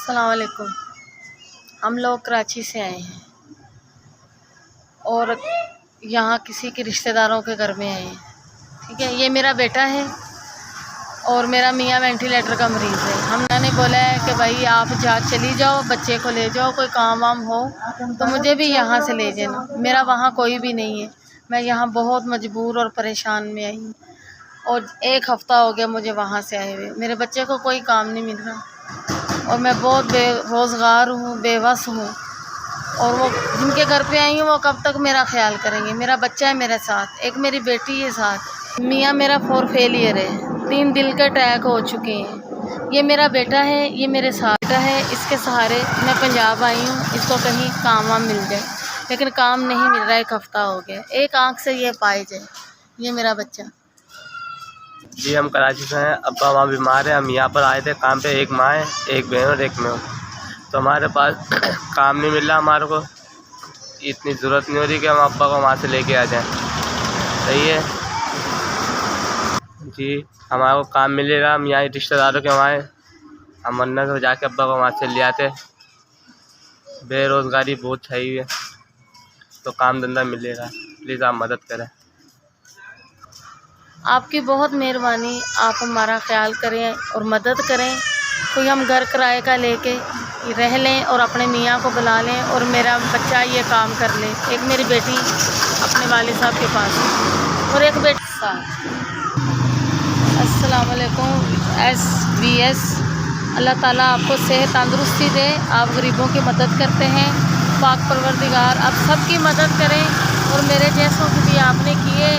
السلام علیکم۔ ہم لوگ کراچی سے آئے ہیں اور یہاں کسی کے رشتہ داروں کے گھر میں آئے ہیں، ٹھیک ہے۔ یہ میرا بیٹا ہے اور میرا میاں وینٹیلیٹر کا مریض ہے۔ ہم نے بولا ہے کہ بھائی آپ چلی جاؤ، بچے کو لے جاؤ، کوئی کام وام ہو تو مجھے بھی یہاں سے لے جانا۔ میرا وہاں کوئی بھی نہیں ہے، میں یہاں بہت مجبور اور پریشان میں آئی ہوں اور 1 ہفتہ ہو گیا مجھے وہاں سے آئے ہوئے۔ میرے بچے کو کوئی کام نہیں مل رہا اور میں بہت بے روزگار ہوں، بے بس ہوں، اور وہ جن کے گھر پہ آئی ہوں وہ کب تک میرا خیال کریں گے؟ میرا بچہ ہے میرے ساتھ، ایک میری بیٹی ہے ساتھ، میاں میرا 4 فیلئر ہے، 3 دل کے اٹیک ہو چکے ہیں۔ یہ میرا بیٹا ہے، یہ میرے ساتھ ہے، اس کے سہارے میں پنجاب آئی ہوں، اس کو کہیں کام وام مل جائے، لیکن کام نہیں مل رہا۔ 1 ہفتہ ہو گیا، 1 آنکھ سے یہ پائے جائے، یہ میرا بچہ۔ جی ہم کراچی سے ہیں، ابا وہاں بیمار ہیں، ہم یہاں پر آئے تھے کام پہ۔ 1 ماں ہے، 1 بہن اور 1 میں ہوں، تو ہمارے پاس کام نہیں مل رہا۔ ہمارے کو اتنی ضرورت نہیں ہو رہی کہ ہم ابا کو وہاں سے لے کے آ جائیں، صحیح ہے جی۔ ہمارے کو کام ملے گا، ہم یہاں رشتہ داروں کے وہاں ہیں، ہم ورنہ تو جا کے ابا کو وہاں سے لے آتے۔ بے روزگاری بہت چھائی ہے، تو کام دھندہ ملے گا، پلیز آپ مدد کریں۔ آپ کی بہت مہربانی، آپ ہمارا خیال کریں اور مدد کریں۔ کوئی ہم گھر کرائے کا لے کے رہ لیں اور اپنے میاں کو بلا لیں اور میرا بچہ یہ کام کر لے۔ ایک میری بیٹی اپنے والد صاحب کے پاس اور ایک بیٹی ساتھ۔ السلام علیکم SBS، اللہ تعالیٰ آپ کو صحت تندرستی دے، آپ غریبوں کی مدد کرتے ہیں، پاک پروردگار آپ سب کی مدد کریں اور میرے جیسوں کی بھی آپ نے کیے،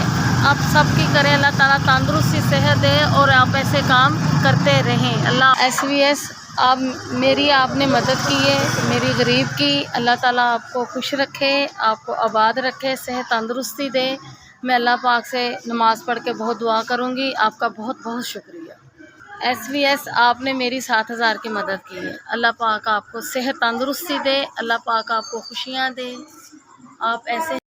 آپ سب کی کریں۔ اللہ تعالیٰ تندرستی صحت دے اور آپ ایسے کام کرتے رہیں۔ اللہ SBS آپ نے مدد کی ہے میری غریب کی، اللہ تعالیٰ آپ کو خوش رکھے، آپ کو آباد رکھے، صحت تندرستی دے۔ میں اللہ پاک سے نماز پڑھ کے بہت دعا کروں گی۔ آپ کا بہت بہت شکریہ۔ SBS آپ نے میری 7,000 کی مدد کی ہے، اللہ پاک آپ کو صحت تندرستی دے، اللہ پاک آپ کو خوشیاں دے، آپ ایسے